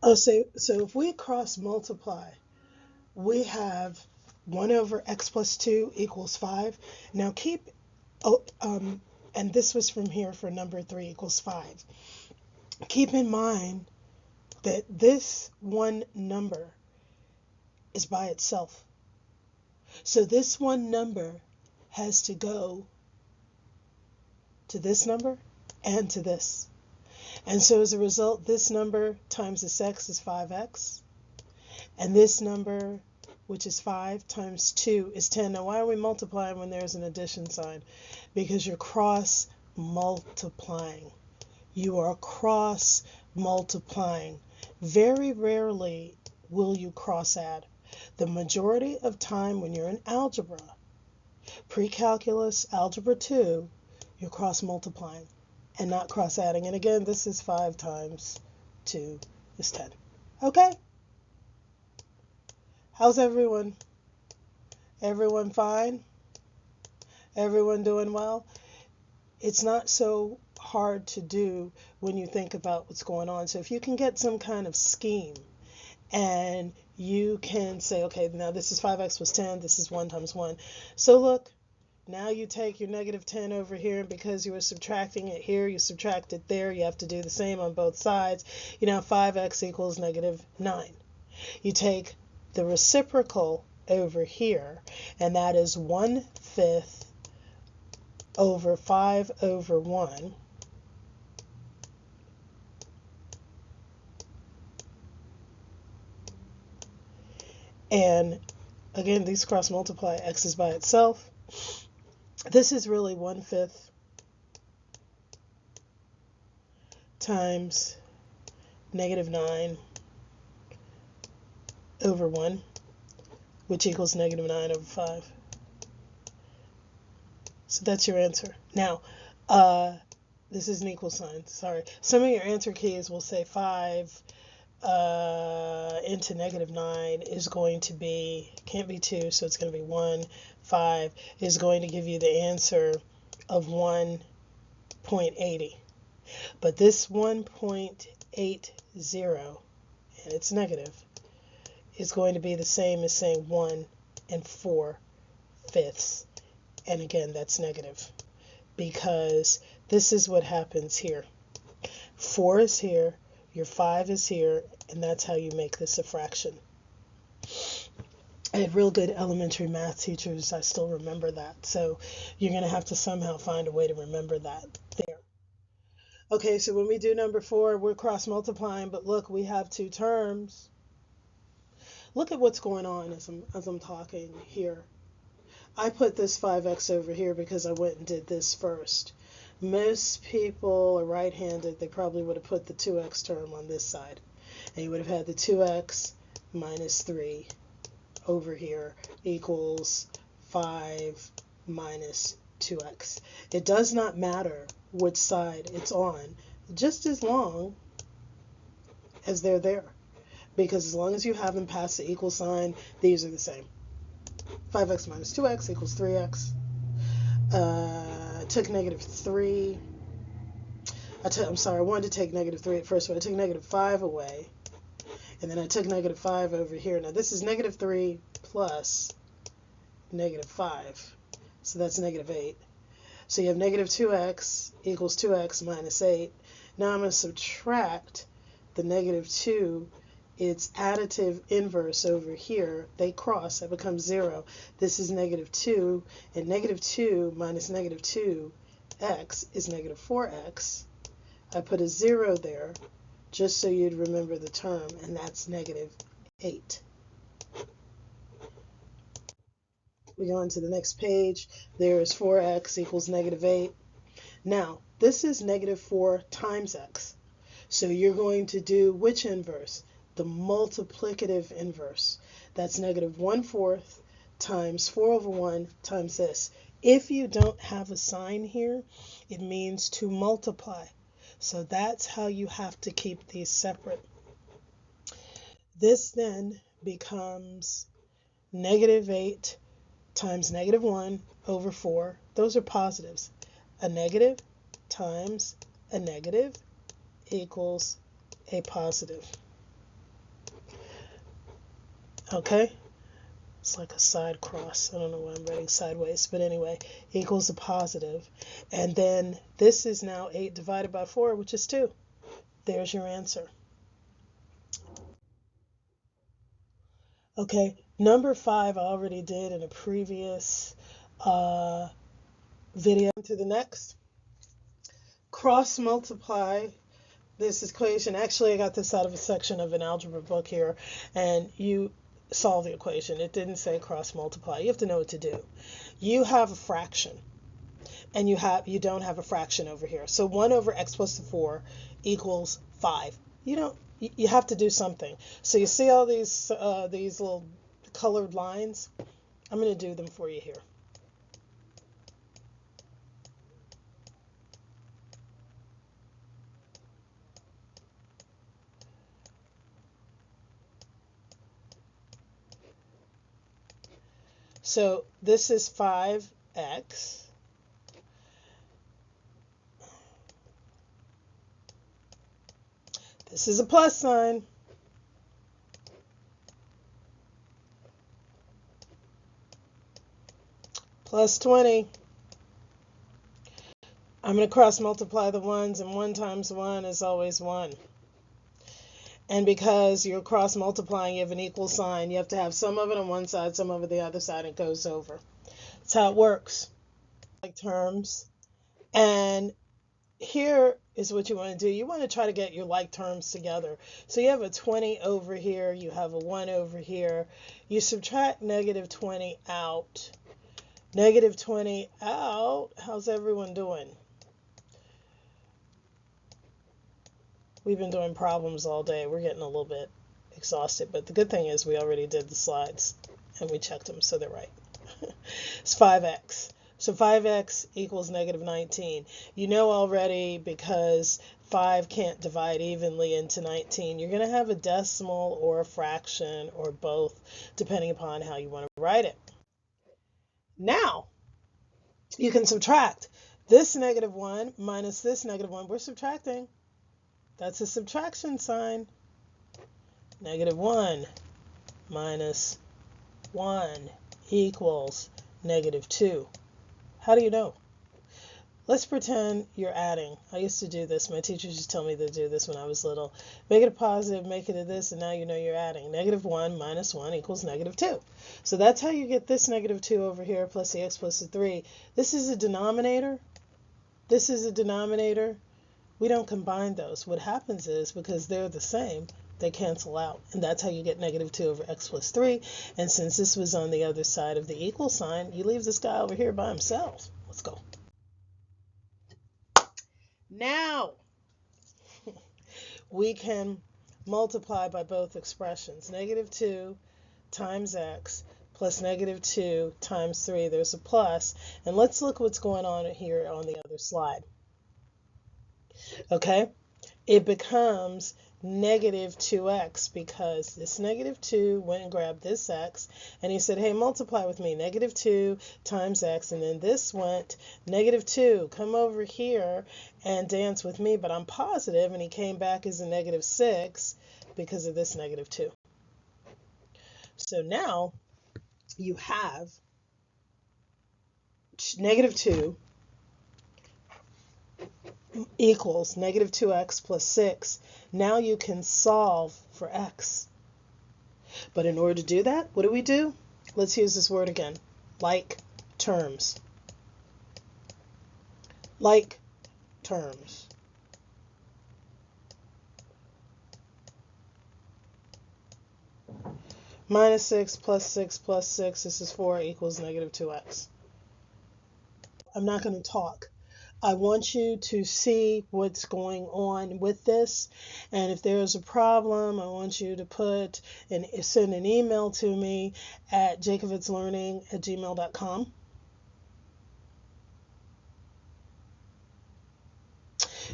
Oh, so if we cross multiply, we have 1 over x plus 2 equals 5. Now keep, oh, and this was from here for number 3 equals 5. Keep in mind that this one number is by itself. So this one number has to go to this number and to this. And so as a result, this number times this x is 5x. And this number, which is 5 times 2 is 10. Now, why are we multiplying when there's an addition sign? Because you're cross multiplying. You are cross multiplying. Very rarely will you cross add. The majority of time when you're in algebra, pre-calculus, algebra 2, you're cross multiplying and not cross adding. And again, this is 5 times 2 is 10. Okay? How's everyone? Everyone fine? Everyone doing well? It's not so hard to do when you think about what's going on. So if you can get some kind of scheme and you can say, okay, now this is 5x plus 10, this is 1 times 1. So look, now you take your negative 10 over here, and because you were subtracting it here, you subtract it there. You have to do the same on both sides. You now 5x equals negative 9. You take the reciprocal over here, and that is 1/5 over 5 over 1. And again, these cross multiply, x is by itself. This is really 1/5 times negative 9 over 1, which equals negative 9 over 5. So that's your answer. Now, this is an equal sign, sorry. Some of your answer keys will say 5 into negative 9 is going to be, can't be 2, so it's going to be 1. 5 is going to give you the answer of 1.80. But this 1.80, and it's negative, is going to be the same as saying 1 and 4/5. And again, that's negative because this is what happens here. 4 is here, your 5 is here, and that's how you make this a fraction. I had real good elementary math teachers. I still remember that. So you're going to have to somehow find a way to remember that there. Okay, so when we do number 4, we're cross multiplying, but look, we have two terms. Look at what's going on as I'm talking here. I put this 5x over here because I went and did this first. Most people are right-handed. They probably would have put the 2x term on this side. And you would have had the 2x minus 3 over here equals 5 minus 2x. It does not matter which side it's on, just as long as they're there. Because as long as you haven't passed the equal sign, these are the same. 5x minus 2x equals 3x. Took negative 3. I'm sorry, I wanted to take negative 3 at first, but I took negative 5 away. And then I took negative 5 over here. Now this is negative 3 plus negative 5. So that's negative 8. So you have negative 2x equals 2x minus 8. Now I'm going to subtract the negative 2. Its additive inverse over here, they cross, that becomes 0. This is negative 2, and negative 2 minus negative 2x is negative 4x. I put a 0 there just so you'd remember the term, and that's negative 8. We go on to the next page. There is 4x equals negative 8. Now, this is negative 4 times x. So you're going to do which inverse? The multiplicative inverse. That's negative 1/4 times 4 over 1 times this. If you don't have a sign here, it means to multiply. So that's how you have to keep these separate. This then becomes negative 8 times negative 1 over 4. Those are positives. A negative times a negative equals a positive. Okay? It's like a side cross. I don't know why I'm writing sideways, but anyway, equals a positive. And then this is now 8 divided by 4, which is 2. There's your answer. Okay, number 5 I already did in a previous video. To the next. Cross multiply this equation. Actually, I got this out of a section of an algebra book here, and you solve the equation. It didn't say cross multiply. You have to know what to do. You have a fraction, and you don't have a fraction over here. So 1 over x plus 4 equals 5. You have to do something. So you see all these little colored lines? I'm going to do them for you here. So this is 5x. This is a plus sign. Plus 20. I'm going to cross multiply the ones, and 1 times 1 is always 1. And because you're cross multiplying, you have an equal sign. You have to have some of it on one side, some of it the other side, and it goes over. That's how it works. Like terms. And here is what you want to do. You want to try to get your like terms together. So you have a 20 over here, you have a 1 over here. You subtract negative 20 out. Negative 20 out. How's everyone doing? We've been doing problems all day. We're getting a little bit exhausted, but the good thing is we already did the slides and we checked them, so they're right. It's 5x. So 5x equals negative 19. You know already, because 5 can't divide evenly into 19, you're going to have a decimal or a fraction or both, depending upon how you want to write it. Now, you can subtract this negative 1 minus this negative 1. We're subtracting. That's a subtraction sign. Negative 1 minus 1 equals negative 2. How do you know? Let's pretend you're adding. I used to do this. My teachers used to tell me to do this when I was little. Make it a positive, make it a this, and now you know you're adding. Negative 1 minus 1 equals negative 2. So that's how you get this negative 2 over here plus the x plus the 3. This is a denominator. This is a denominator. We don't combine those. What happens is, because they're the same, they cancel out. And that's how you get negative 2 over x plus 3. And since this was on the other side of the equal sign, you leave this guy over here by himself. Let's go. Now, we can multiply by both expressions. Negative 2 times x plus negative 2 times 3. There's a plus. And let's look what's going on here on the other slide. Okay, it becomes negative 2x because this negative 2 went and grabbed this x, and he said, hey, multiply with me, negative 2 times x, and then this went negative 2, come over here and dance with me, but I'm positive, and he came back as a negative 6 because of this negative 2. So now you have negative 2 equals negative 2x plus 6. Now you can solve for x. But in order to do that, what do? Let's use this word again. Like terms. Like terms. Minus 6 plus 6 plus 6, this is 4, equals negative 2x. I'm not going to talk. I want you to see what's going on with this, and if there's a problem, I want you to send an email to me at jacobitslearning@gmail.com.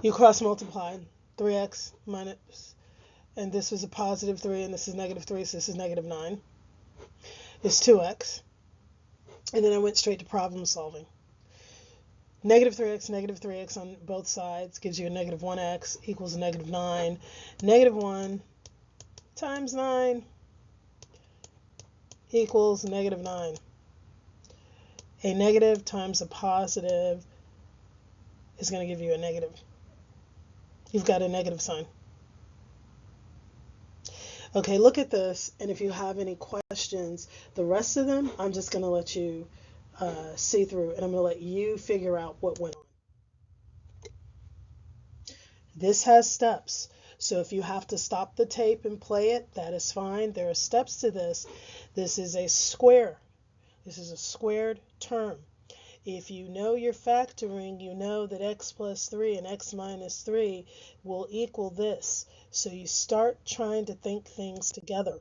You cross multiply 3x minus, and this is a positive 3, and this is negative 3, so this is negative 9. It's 2x, and then I went straight to problem solving. Negative 3x on both sides gives you a negative 1x equals a negative 9. Negative 1 times 9 equals negative 9. A negative times a positive is going to give you a negative. You've got a negative sign. Okay, look at this, and if you have any questions, the rest of them, I'm just going to let you see through, and I'm going to let you figure out what went on. This has steps, so if you have to stop the tape and play it, that is fine. There are steps to this. This is a square. This is a squared term. If you know your factoring, you know that x plus 3 and x minus 3 will equal this. So you start trying to think things together.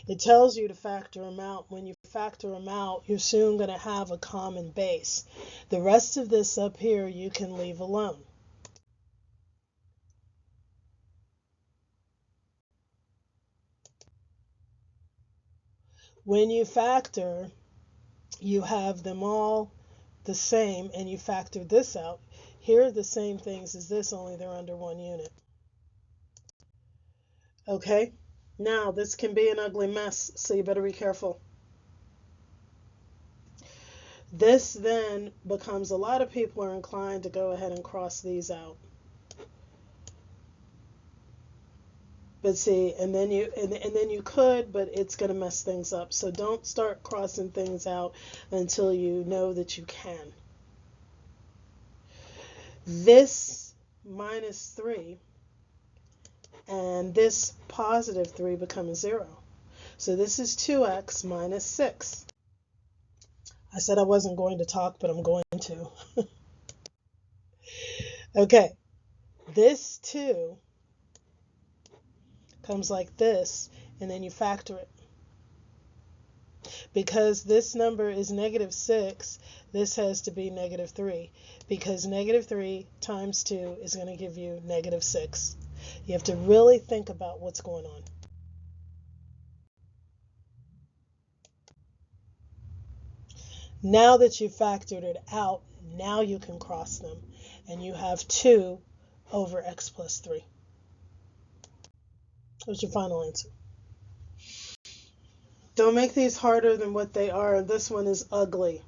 It tells you to factor them out. When you factor them out, you're soon going to have a common base. The rest of this up here you can leave alone. When you factor, you have them all the same, and you factor this out. Here are the same things as this, only they're under one unit. Okay, now this can be an ugly mess, so you better be careful. This then becomes, a lot of people are inclined to go ahead and cross these out. But see, and then you could, but it's going to mess things up. So don't start crossing things out until you know that you can. This minus 3 and this positive 3 become 0. So this is 2x minus 6. I said I wasn't going to talk, but I'm going to. Okay, this 2 comes like this, and then you factor it. Because this number is negative 6, this has to be negative 3. Because negative 3 times 2 is going to give you negative 6. You have to really think about what's going on. Now that you've factored it out, now you can cross them. And you have 2 over x plus 3. What's your final answer? Don't make these harder than what they are. This one is ugly.